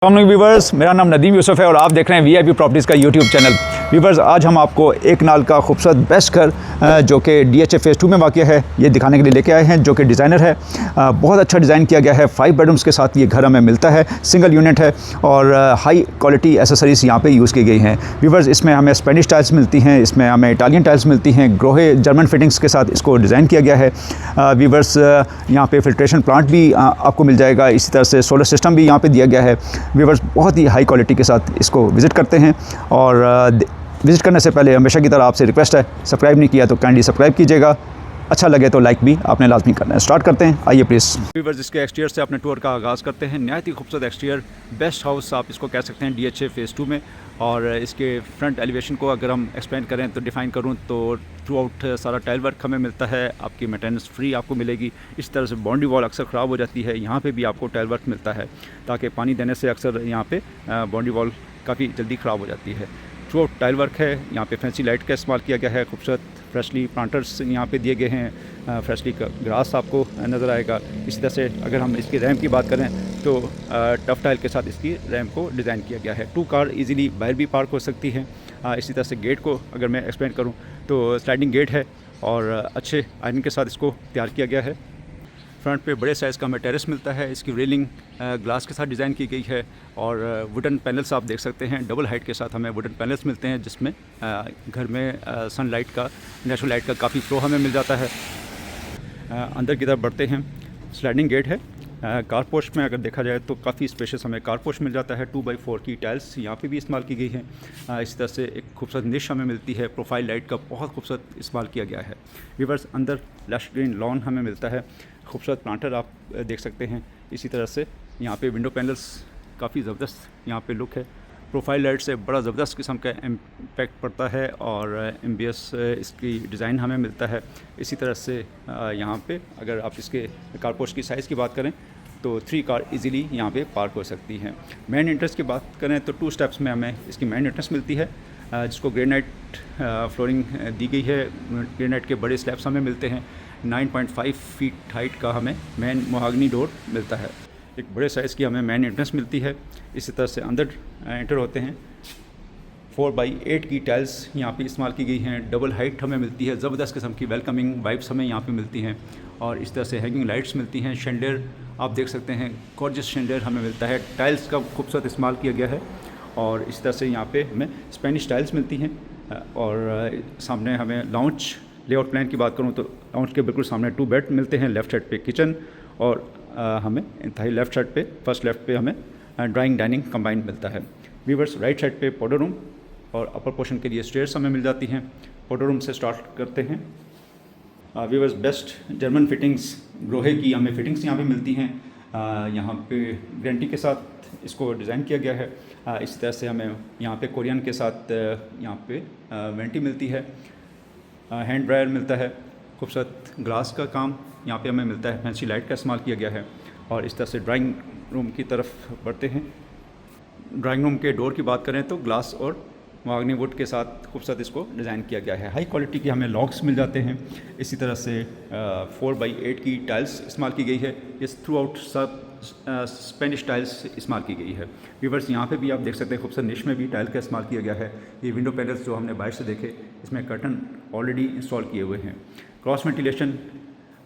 Viewers, मेरा नाम नदीम यूसुफ है और आप देख रहे हैं वीआईपी प्रॉपर्टीज़ का यूट्यूब चैनल। व्यूवर्स, आज हम आपको एक नाल का खूबसूरत बेस्ट घर जो कि डीएचए फेज़ 2 में वाक़या है, ये दिखाने के लिए लेके आए हैं, जो कि डिज़ाइनर है। बहुत अच्छा डिज़ाइन किया गया है। 5 बेडरूम्स के साथ ये घर हमें मिलता है, सिंगल यूनिट है और हाई क्वालिटी एसेसरीज़ यहाँ पे यूज़ की गई हैं। व्यूवर्स, इसमें हमें स्पेनिश टाइल्स मिलती हैं, इसमें हमें इटालियन टाइल्स मिलती हैं, ग्रोहे जर्मन फिटिंग्स के साथ इसको डिज़ाइन किया गया है। व्यूवर्स, यहाँ पे फिल्ट्रेशन प्लांट भी आपको मिल जाएगा, इसी तरह से सोलर सिस्टम भी यहाँ पे दिया गया है। व्यूवर्स, बहुत ही हाई क्वालिटी के साथ इसको विज़िट करते हैं और विज़िट करने से पहले हमेशा की तरह आपसे रिक्वेस्ट है, सब्सक्राइब नहीं किया तो काइंडली सब्सक्राइब कीजिएगा, अच्छा लगे तो लाइक भी आपने लाजमी करना है। स्टार्ट करते हैं, आइए प्लीज़। व्यूवर्स, इसके एक्सटीरियर से अपने टूर का आगाज़ करते हैं। नहायत ही खूबसूरत एक्सटीरियर, बेस्ट हाउस आप इसको कह सकते हैं डीएचए फेज़ 2 में। और इसके फ्रंट एलिवेशन को अगर हम एक्सप्लेन करें तो डिफ़ाइन करूं तो थ्रू आउट सारा टाइल वर्क हमें मिलता है, आपकी मेंटेनेंस फ्री आपको मिलेगी। इस तरह से बाउंड्री वॉल अक्सर ख़राब हो जाती है, यहाँ पे भी आपको टाइल वर्क मिलता है, ताकि पानी देने से अक्सर यहाँ पे बाउंड्री वॉल काफ़ी जल्दी ख़राब हो जाती है। थ्रू आउट टाइल वर्क है, यहाँ पे फैंसी लाइट का इस्तेमाल किया गया है, खूबसूरत फ्रेशली प्लांटर्स यहाँ पे दिए गए हैं, फ्रेशली ग्रास आपको नज़र आएगा। इसी तरह से अगर हम इसकी रैम की बात करें तो टफ टाइल के साथ इसकी रैम को डिज़ाइन किया गया है। 2 कार इजीली बाहर भी पार्क हो सकती है। इसी तरह से गेट को अगर मैं एक्सप्लेन करूँ तो स्लाइडिंग गेट है और अच्छे आयरन के साथ इसको तैयार किया गया है। फ्रंट पे बड़े साइज़ का हमें टेरेस मिलता है, इसकी रेलिंग ग्लास के साथ डिज़ाइन की गई है और वुडन पैनल्स आप देख सकते हैं, डबल हाइट के साथ हमें वुडन पैनल्स मिलते हैं, जिसमें घर में सनलाइट का, नेचुरल लाइट का काफ़ी फ्लो हमें मिल जाता है। अंदर की तरफ बढ़ते हैं, स्लाइडिंग गेट है। कारपोश में अगर देखा जाए तो काफ़ी स्पेशियस हमें कारपोश मिल जाता है। 2x4 की टाइल्स यहाँ पे भी इस्तेमाल की गई हैं। इस तरह से एक खूबसूरत निश हमें मिलती है, प्रोफाइल लाइट का बहुत खूबसूरत इस्तेमाल किया गया है। व्यूअर्स, अंदर लश ग्रीन लॉन हमें मिलता है, खूबसूरत प्लांटर आप देख सकते हैं। इसी तरह से यहाँ पे विंडो पैनल्स काफ़ी ज़बरदस्त यहाँ पे लुक है, प्रोफाइल लाइट से बड़ा ज़बरदस्त किस्म का इम्पैक्ट पड़ता है और एमबीएस इसकी डिज़ाइन हमें मिलता है। इसी तरह से यहाँ पे अगर आप इसके कारपोश की साइज़ की बात करें तो 3 कार इजीली यहाँ पे पार्क हो सकती हैं। मेन एंट्रेंस की बात करें तो 2 स्टेप्स में हमें इसकी मेन एंट्रेंस मिलती है, जिसको ग्रेनाइट फ्लोरिंग दी गई है। ग्रेनाइट के बड़े स्लैब्स हमें मिलते हैं। 9.5 फीट हाइट का हमें मेन मोहागनी डोर मिलता है। एक बड़े साइज़ की हमें मेन एंट्रेंस मिलती है। इसी तरह से अंदर एंटर होते हैं, 4x8 की टाइल्स यहाँ पे इस्तेमाल की गई हैं। डबल हाइट हमें मिलती है, ज़बरदस्त किस्म की वेलकमिंग वाइब्स हमें यहाँ पे मिलती हैं और इस तरह से हैंगिंग लाइट्स मिलती हैं। शेंडर आप देख सकते हैं, गॉर्जियस शेंडर हमें मिलता है। टाइल्स का खूबसूरत इस्तेमाल किया गया है और इस तरह से यहाँ पे हमें स्पेनिश टाइल्स मिलती हैं। और सामने हमें लाउंज लेआउट प्लान की बात करूँ तो लाउंज के बिल्कुल सामने 2 बेड मिलते हैं। लेफ़्ट साइड पे किचन और हमें इंतहाई लेफ़्ट साइड पे, फर्स्ट लेफ़्ट पे हमें ड्राइंग डाइनिंग कंबाइंड मिलता है। व्यूअर्स, राइट साइड पे पाउडर रूम और अपर पोर्शन के लिए स्टेयर्स हमें मिल जाती हैं। पाउडर रूम से स्टार्ट करते हैं। Viewers, best German fittings, Grohe की हमें फिटिंग्स यहाँ पे मिलती हैं। यहाँ पे गारंटी के साथ इसको डिज़ाइन किया गया है। इस तरह से हमें यहाँ पे कोरियन के साथ यहाँ पे वेंटी मिलती है, हैंड ड्रायर मिलता है, खूबसूरत ग्लास का काम यहाँ पे हमें मिलता है, फैंसी लाइट का इस्तेमाल किया गया है। और इस तरह से ड्राइंग रूम की तरफ बढ़ते हैं। ड्राइंग रूम के डोर की बात करें तो ग्लास और महागनी वुड के साथ खूबसूरत इसको डिज़ाइन किया गया है। हाई क्वालिटी के हमें लॉक्स मिल जाते हैं। इसी तरह से 4x8 की टाइल्स इस्तेमाल की गई है। इस थ्रू आउट सब स्पेनिश टाइल्स इस्तेमाल की गई है। व्यूअर्स, यहाँ पे भी आप देख सकते हैं खूबसूरत निश में भी टाइल का इस्तेमाल किया गया है। ये विंडो पैनल्स जो हमने बाहर से देखे, इसमें कर्टन ऑलरेडी इंस्टॉल किए हुए हैं। क्रॉस वेंटिलेशन,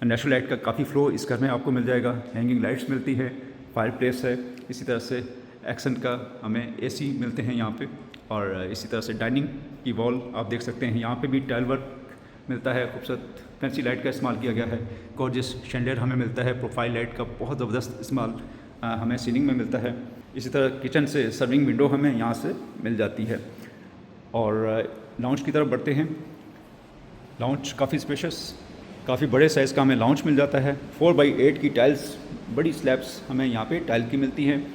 नेचुरल लाइट का काफ़ी फ्लो इस घर में आपको मिल जाएगा। हैंगिंग लाइट्स मिलती है, फायर प्लेस है। इसी तरह से एक्सेंट का हमें एसी मिलते हैं यहाँ पे। और इसी तरह से डाइनिंग की वॉल आप देख सकते हैं, यहाँ पे भी टाइल वर्क मिलता है, खूबसूरत फैंसी लाइट का इस्तेमाल किया गया है। गॉर्जियस शेंडर हमें मिलता है, प्रोफाइल लाइट का बहुत ज़बरदस्त इस्तेमाल हमें सीलिंग में मिलता है। इसी तरह किचन से सर्विंग विंडो हमें यहाँ से मिल जाती है। और लाउंज की तरफ बढ़ते हैं। लाउंज काफ़ी स्पेशियस, काफ़ी बड़े साइज़ का हमें लाउंज मिल जाता है। 4x8 की टाइल्स, बड़ी स्लैब्स हमें यहाँ पे टाइल की मिलती हैं।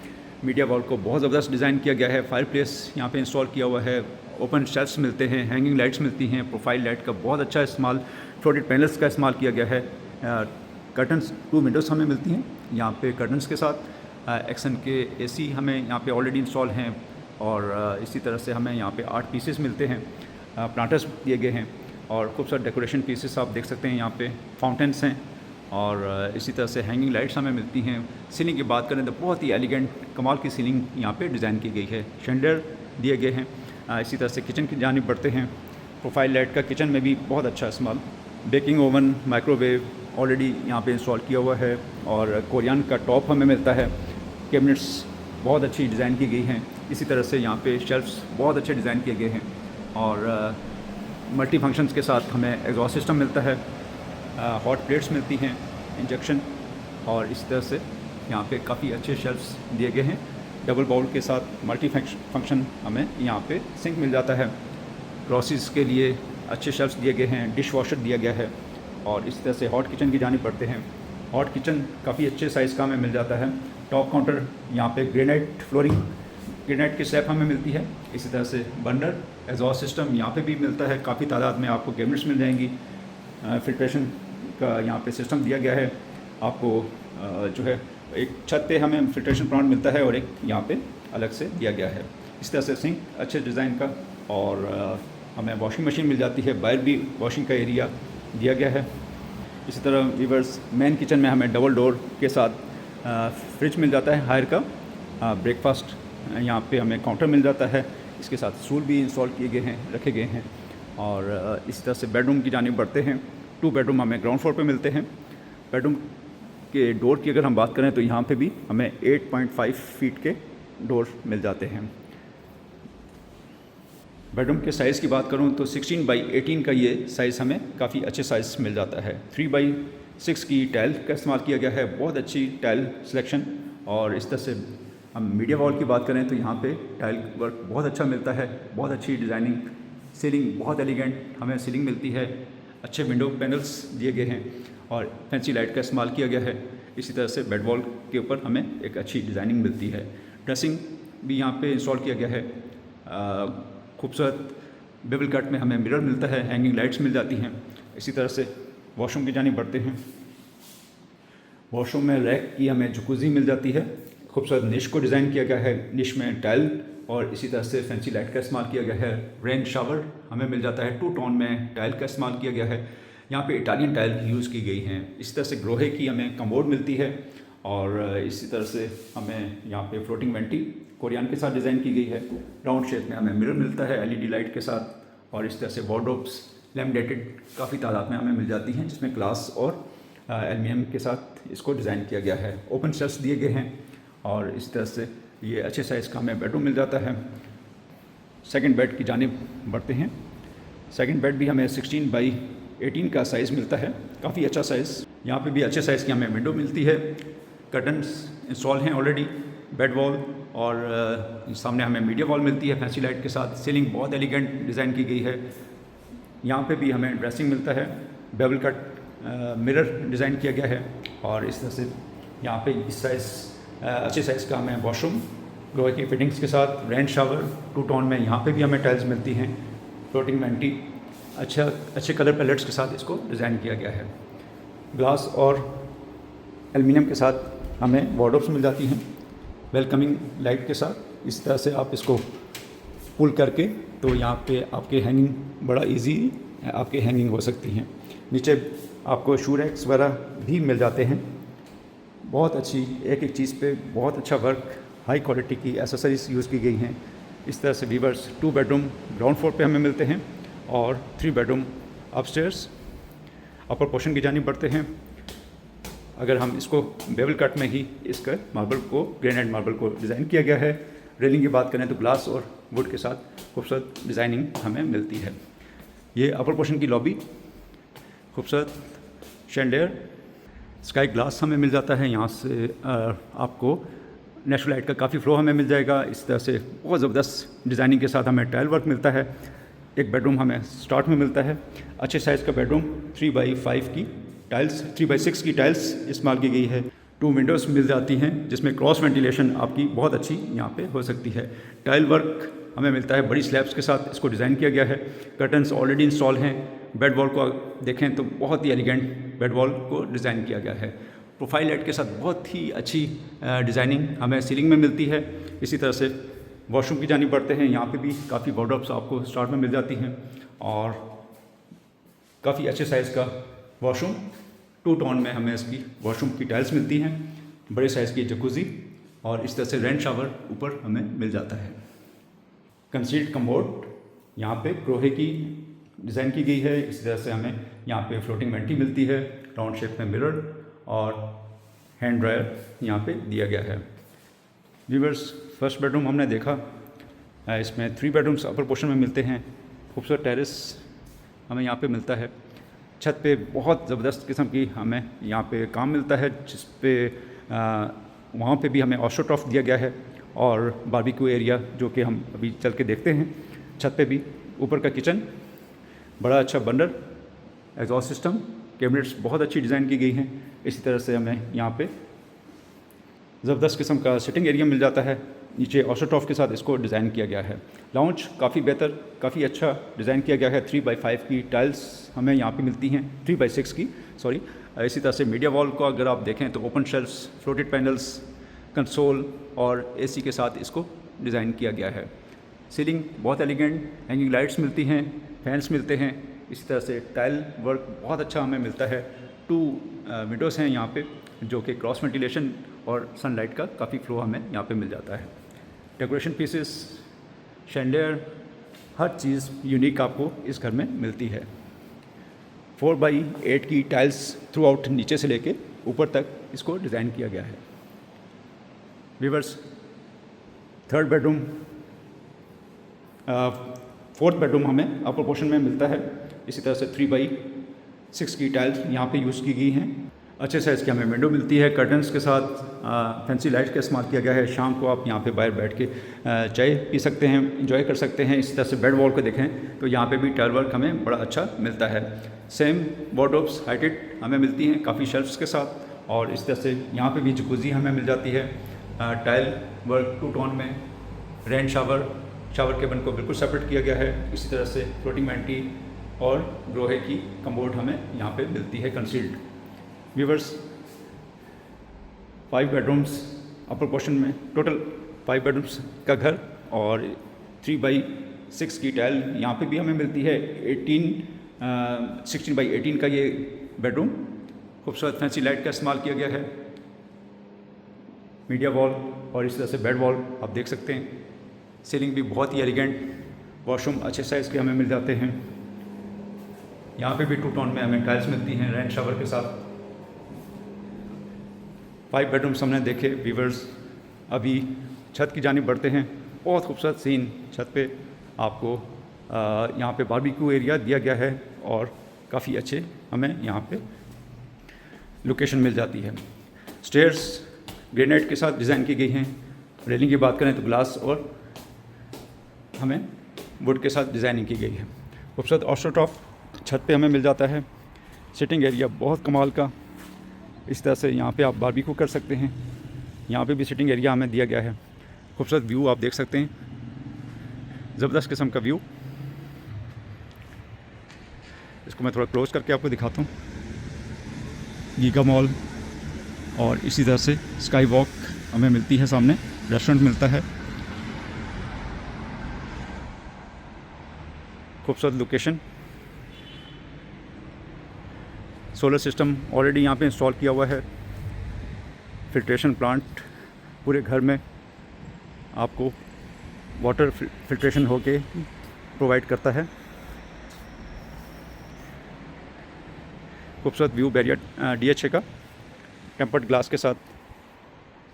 मीडिया वॉल को बहुत ज़बरदस्त डिज़ाइन किया गया है। फायर प्लेस यहाँ पे इंस्टॉल किया हुआ है। ओपन शेल्फ्स मिलते हैं, हैंगिंग लाइट्स मिलती हैं, प्रोफाइल लाइट का बहुत अच्छा इस्तेमाल, फ्लोटेड पैनल्स का इस्तेमाल किया गया है। कर्टन्स, 2 विंडोज़ हमें मिलती हैं यहाँ पे कर्टन्स के साथ। एक्सन के एसी हमें यहाँ पे ऑलरेडी इंस्टॉल हैं। और इसी तरह से हमें यहाँ पे 8 पीसेस मिलते हैं, प्लांटर्स दिए गए हैं और खूबसूरत डेकोरेशन पीसेस आप देख सकते हैं। यहाँ पे फाउंटेन्स हैं और इसी तरह से हैंगिंग लाइट्स हमें मिलती हैं। सीलिंग की बात करें तो बहुत ही एलिगेंट कमाल की सीलिंग यहाँ पे डिज़ाइन की गई है, शैंडलियर दिए गए हैं। इसी तरह से किचन की जानिब बढ़ते हैं। प्रोफाइल लाइट का किचन में भी बहुत अच्छा इस्तेमाल। बेकिंग ओवन, माइक्रोवेव ऑलरेडी यहाँ पे इंस्टॉल किया हुआ है और कोरियन का टॉप हमें मिलता है। कैबिनेट्स बहुत अच्छी डिज़ाइन की गई हैं। इसी तरह से यहाँ पे शेल्फ्स बहुत अच्छे डिज़ाइन किए गए हैं और मल्टी फंक्शंस के साथ हमें एग्जॉस्ट सिस्टम मिलता है। हॉट प्लेट्स मिलती हैं, इंजेक्शन, और इस तरह से यहाँ पे काफ़ी अच्छे शेल्फ्स दिए गए हैं। डबल बाउल के साथ मल्टी फंक्शन हमें यहाँ पे सिंक मिल जाता है। ग्रॉसरीज के लिए अच्छे शेल्फ्स दिए गए हैं, डिश वॉशर दिया गया है। और इस तरह से हॉट किचन की जानिब बढ़ते हैं। हॉट किचन काफ़ी अच्छे साइज़ का हमें मिल जाता है। टॉप काउंटर यहाँ पे ग्रेनाइट फ्लोरिंग, ग्रेनाइट की स्लैब हमें मिलती है। इसी तरह से बर्नर, एग्जॉस्ट सिस्टम यहाँ पे भी मिलता है। काफ़ी तादाद में आपको कैबिनेट्स मिल जाएंगी। फिल्ट्रेशन का यहाँ पे सिस्टम दिया गया है। आपको जो है एक छत पे हमें फिल्ट्रेशन प्लांट मिलता है और एक यहाँ पे अलग से दिया गया है। इस तरह से सिंक अच्छे डिज़ाइन का, और हमें वॉशिंग मशीन मिल जाती है। बाहर भी वॉशिंग का एरिया दिया गया है। इसी तरह वीवर्स मेन किचन में हमें डबल डोर के साथ फ्रिज मिल जाता है हायर का। ब्रेकफास्ट यहाँ पे हमें काउंटर मिल जाता है। इसके साथ स्टूल भी इंस्टॉल किए गए हैं, रखे गए हैं। और इसी तरह से बेडरूम की जानिब बढ़ते हैं। 2 बेडरूम हमें ग्राउंड फ्लोर पे मिलते हैं। बेडरूम के डोर की अगर हम बात करें तो यहाँ पे भी हमें 8.5 फीट के डोर मिल जाते हैं। बेडरूम के साइज़ की बात करूँ तो 16x18 का ये साइज़ हमें काफ़ी अच्छे साइज़ मिल जाता है। 3x6 की टाइल का इस्तेमाल किया गया है, बहुत अच्छी टाइल सिलेक्शन। और इस तरह से हम मीडिया वॉल की बात करें तो यहाँ पे टाइल वर्क बहुत अच्छा मिलता है, बहुत अच्छी डिज़ाइनिंग। सीलिंग बहुत एलिगेंट हमें सीलिंग मिलती है। अच्छे विंडो पैनल्स दिए गए हैं और फैंसी लाइट का इस्तेमाल किया गया है। इसी तरह से बेड वॉल के ऊपर हमें एक अच्छी डिज़ाइनिंग मिलती है। ड्रेसिंग भी यहाँ पे इंस्टॉल किया गया है। खूबसूरत बेबल कट में हमें मिरर मिलता है, हैंगिंग लाइट्स मिल जाती हैं। इसी तरह से वॉशरूम की जानिब बढ़ते हैं। वॉशरूम में रैक की हमें जकूज़ी मिल जाती है। खूबसूरत निश को डिज़ाइन किया गया है। निश में टाइल और इसी तरह से फैंसी लाइट का इस्तेमाल किया गया है। रेन शावर हमें मिल जाता है। 2 टोन में टाइल का इस्तेमाल किया गया है। यहाँ पे इटालियन टाइल यूज़ की गई हैं। इसी तरह से ग्रोहे की हमें कमोड मिलती है। और इसी तरह से हमें यहाँ पे फ्लोटिंग वेंटी कोरियन के साथ डिज़ाइन की गई है। राउंड शेप में हमें मिरर मिलता है एलईडी लाइट के साथ। और इस तरह से वार्डरोब्स लैमिनेटेड काफ़ी तादाद में हमें मिल जाती हैं, जिसमें ग्लास और एल्युमिनियम के साथ इसको डिज़ाइन किया गया है। ओपन शेल्फ्स दिए गए हैं और इस तरह से ये अच्छे साइज़ का हमें बेडरूम मिल जाता है। सेकंड बेड की जानिब बढ़ते हैं। सेकंड बेड भी हमें 16x18 का साइज़ मिलता है, काफ़ी अच्छा साइज़। यहाँ पे भी अच्छे साइज़ की हमें विंडो मिलती है। कर्टन्स इंस्टॉल हैं ऑलरेडी। बेड वॉल और सामने हमें मीडिया वॉल मिलती है फैंसी लाइट के साथ। सीलिंग बहुत एलिगेंट डिज़ाइन की गई है। यहाँ पे भी हमें ड्रेसिंग मिलता है। बेबल कट मिरर डिज़ाइन किया गया है। और इस तरह से यहाँ पे इस साइज़ अच्छे साइज़ का हमें वॉशरूम लोहे की फिटिंग्स के साथ। रेन शावर 2 टोन में यहाँ पे भी हमें टाइल्स मिलती हैं। फ्लोटिंग वेंटी अच्छे कलर पैलेट्स के साथ इसको डिज़ाइन किया गया है। ग्लास और एल्युमिनियम के साथ हमें वार्डरोब्स मिल जाती हैं वेलकमिंग लाइट के साथ। इस तरह से आप इसको पुल करके तो यहाँ पे आपके हैंगिंग बड़ा इजी आपके हैंगिंग हो सकती हैं। नीचे आपको शू रैक्स वगैरह भी मिल जाते हैं। बहुत अच्छी एक एक चीज़ पे बहुत अच्छा वर्क, हाई क्वालिटी की एसेसरीज यूज़ की गई हैं। इस तरह से वीवर्स 2 बेडरूम ग्राउंड फ्लोर पे हमें मिलते हैं और 3 बेडरूम अपस्टेयर्स। अपर पोर्शन की जानिब बढ़ते हैं। अगर हम इसको बेवल कट में ही इसका मार्बल को, ग्रेनाइट मार्बल को डिज़ाइन किया गया है। रेलिंग की बात करें तो ग्लास और वुड के साथ खूबसूरत डिज़ाइनिंग हमें मिलती है। ये अपर पोर्शन की लॉबी, खूबसूरत शैंडलियर, स्काई ग्लास हमें मिल जाता है। यहाँ से आपको नेचुरल लाइट का काफ़ी फ्लो हमें मिल जाएगा। इस तरह से बहुत ज़बरदस्त डिज़ाइनिंग के साथ हमें टाइल वर्क मिलता है। एक बेडरूम हमें स्टार्ट में मिलता है। अच्छे साइज़ का बेडरूम 3x5 की टाइल्स, 3x6 की टाइल्स इस्तेमाल की गई है। 2 विंडोज़ मिल जाती हैं जिसमें क्रॉस वेंटिलेशन आपकी बहुत अच्छी यहाँ पे हो सकती है। टाइल वर्क हमें मिलता है बड़ी स्लैब्स के साथ, इसको डिज़ाइन किया गया है। कर्टन्स ऑलरेडी इंस्टॉल हैं। बेड वॉल को देखें तो बहुत ही एलिगेंट बेड वॉल को डिज़ाइन किया गया है। प्रोफाइल लाइट के साथ बहुत ही अच्छी डिज़ाइनिंग हमें सीलिंग में मिलती है। इसी तरह से वॉशरूम की जानिब बढ़ते हैं। यहाँ पे भी काफ़ी वार्डरोब्स आपको स्टार्ट में मिल जाती हैं और काफ़ी अच्छे साइज़ का वॉशरूम टू टोन में हमें इसकी वॉशरूम की टाइल्स मिलती हैं, बड़े साइज़ की जकूज़ी और इस तरह से रेन शावर ऊपर हमें मिल जाता है। कंसील्ड कमोड यहाँ पे लोहे की डिज़ाइन की गई है। इसी तरह से हमें यहाँ पे फ्लोटिंग वेंटी मिलती है, राउंड शेप में मिरर और हैंड ड्रायर यहाँ पे दिया गया है। व्यूअर्स, फर्स्ट बेडरूम हमने देखा, इसमें 3 बेडरूम्स अपर पोर्शन में मिलते हैं। खूबसूरत टेरेस हमें यहाँ पे मिलता है। छत पे बहुत ज़बरदस्त किस्म की हमें यहाँ पे काम मिलता है, जिस पे वहाँ पे भी हमें ऑस्ट्रोटॉफ दिया गया है और बारबेक्यू एरिया जो कि हम अभी चल के देखते हैं। छत पे भी ऊपर का किचन, बड़ा अच्छा बर्नर, एग्जॉस्ट सिस्टम, कैबिनेट्स बहुत अच्छी डिज़ाइन की गई हैं। इसी तरह से हमें यहाँ पे ज़बरदस्त किस्म का सिटिंग एरिया मिल जाता है। नीचे ऑस्ट्रोटॉफ के साथ इसको डिज़ाइन किया गया है। लाउंज काफ़ी बेहतर, काफ़ी अच्छा डिज़ाइन किया गया है। 3x5 की टाइल्स हमें यहाँ पे मिलती हैं, 3x6 की सॉरी। इसी तरह से मीडिया वॉल को अगर आप देखें तो open shelves, floated panels, console और एसी के साथ इसको डिज़ाइन किया गया है। सीलिंग बहुत एलिगेंट, हैंगिंग लाइट्स मिलती हैं, फैंस मिलते हैं। इसी तरह से टाइल वर्क बहुत अच्छा हमें मिलता है। 2 विंडोज़ हैं यहाँ पे जो कि क्रॉस वेंटिलेशन और सनलाइट का काफ़ी फ्लो हमें यहाँ पे मिल जाता है। डेकोरेशन पीसेस, शैंडियर, हर चीज़ यूनिक आपको इस घर में मिलती है। 4x8 की टाइल्स थ्रू आउट नीचे से लेके ऊपर तक इसको डिज़ाइन किया गया है। Viewers, third bedroom, fourth bedroom हमें अपर पोर्शन में मिलता है। इसी तरह से 3x6 की टाइल्स यहाँ पे यूज़ की गई हैं। अच्छे साइज़ की हमें विंडो मिलती है, कर्टन्स के साथ फैंसी लाइट का इस्तेमाल किया गया है। शाम को आप यहाँ पे बाहर बैठ के चाय पी सकते हैं, इंजॉय कर सकते हैं। इसी तरह से बेड वॉल को देखें तो यहाँ पे भी टाइल वर्क हमें बड़ा अच्छा मिलता है। सेम वार्डरोब्स हाइटेड हमें मिलती हैं काफ़ी शेल्फ्स के साथ, और इस तरह से यहाँ पे भी जकूज़ी हमें मिल जाती है। टाइल वर्क 2 टोन में, रेन शावर केबिन को बिल्कुल सेपरेट किया गया है। इसी तरह से फ्लोटिंग वेंटी और लोहे की कमोड हमें यहाँ पे मिलती है concealed. Viewers, 5 bedrooms upper portion में, टोटल 5 बेडरूम्स का घर और 3x6 की टाइल यहाँ पे भी हमें मिलती है। 16x18 का ये बेडरूम, खूबसूरत फैंसी लाइट का इस्तेमाल किया गया है। मीडिया वॉल और इस तरह से बेड वॉल आप देख सकते हैं। सीलिंग भी बहुत ही एलिगेंट, वॉशरूम अच्छे साइज़ के हमें मिल जाते हैं। यहाँ पे भी 2 टोन में हमें टाइल्स मिलती हैं रेन शावर के साथ। 5 बेडरूम्स हमने देखे। व्यूअर्स, अभी छत की जानिब बढ़ते हैं। बहुत खूबसूरत सीन छत पे आपको यहाँ पे बारबेक्यू एरिया दिया गया है और काफ़ी अच्छे हमें यहाँ पे लोकेशन मिल जाती है। स्टेयर्स ग्रेनाइट के साथ डिज़ाइन की गई हैं। रेलिंग की बात करें तो ग्लास और हमें वुड के साथ डिज़ाइनिंग की गई है। खूबसूरत ऑस्ट्रोटॉफ छत पे हमें मिल जाता है। सिटिंग एरिया बहुत कमाल का, इस तरह से यहाँ पे आप बारबेक्यू कर सकते हैं। यहाँ पे भी सिटिंग एरिया हमें दिया गया है। खूबसूरत व्यू आप देख सकते हैं, ज़बरदस्त किस्म का व्यू। इसको मैं थोड़ा क्लोज करके आपको दिखाता हूँ। गीगा मॉल और इसी तरह से स्काई वॉक हमें मिलती है, सामने रेस्टोरेंट मिलता है। खूबसूरत लोकेशन। सोलर सिस्टम ऑलरेडी यहाँ पे इंस्टॉल किया हुआ है। फिल्ट्रेशन प्लांट पूरे घर में आपको वाटर फिल्ट्रेशन होके प्रोवाइड करता है। खूबसूरत व्यू बैरियर DHA का टेम्पर्ड ग्लास के साथ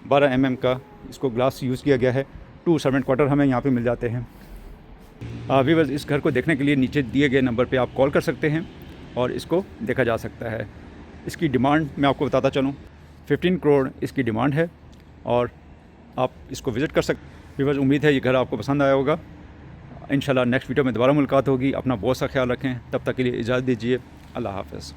12 mm का इसको ग्लास यूज़ किया गया है। 2 सर्वेंट क्वार्टर हमें यहाँ पे मिल जाते हैं। व्यूअर्स, इस घर को देखने के लिए नीचे दिए गए नंबर पे आप कॉल कर सकते हैं और इसको देखा जा सकता है। इसकी डिमांड मैं आपको बताता चलूँ, 15 करोड़ इसकी डिमांड है और आप इसको विज़िट कर सकते हैं। व्यूअर्स, उम्मीद है ये घर आपको पसंद आया होगा। इंशाल्लाह नेक्स्ट वीडियो में दोबारा मुलाकात होगी। अपना बहुत सा ख्याल रखें, तब तक के लिए इजाज़त दीजिए। अल्लाह हाफ़िज़।